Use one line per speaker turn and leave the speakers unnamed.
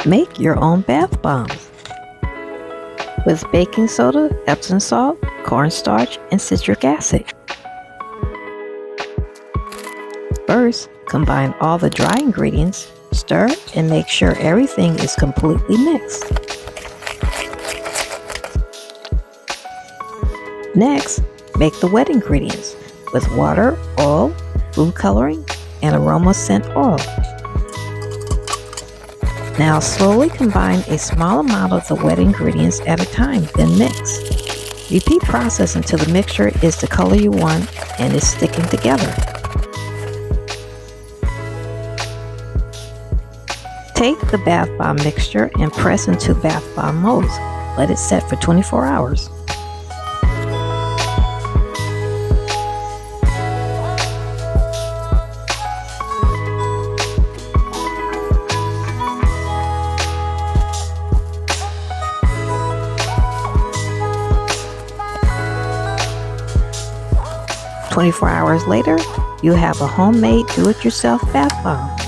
Make your own bath bombs with baking soda, Epsom salt, cornstarch, and citric acid. First, combine all the dry ingredients, stir, and make sure everything is completely mixed. Next, make the wet ingredients with water, oil, food coloring, and aroma scent oil. Now slowly combine a small amount of the wet ingredients at a time, then mix. Repeat process until the mixture is the color you want and is sticking together. Take the bath bomb mixture and press into bath bomb molds. Let it set for 24 hours. "24 hours later, you have a homemade do-it-yourself bath bomb.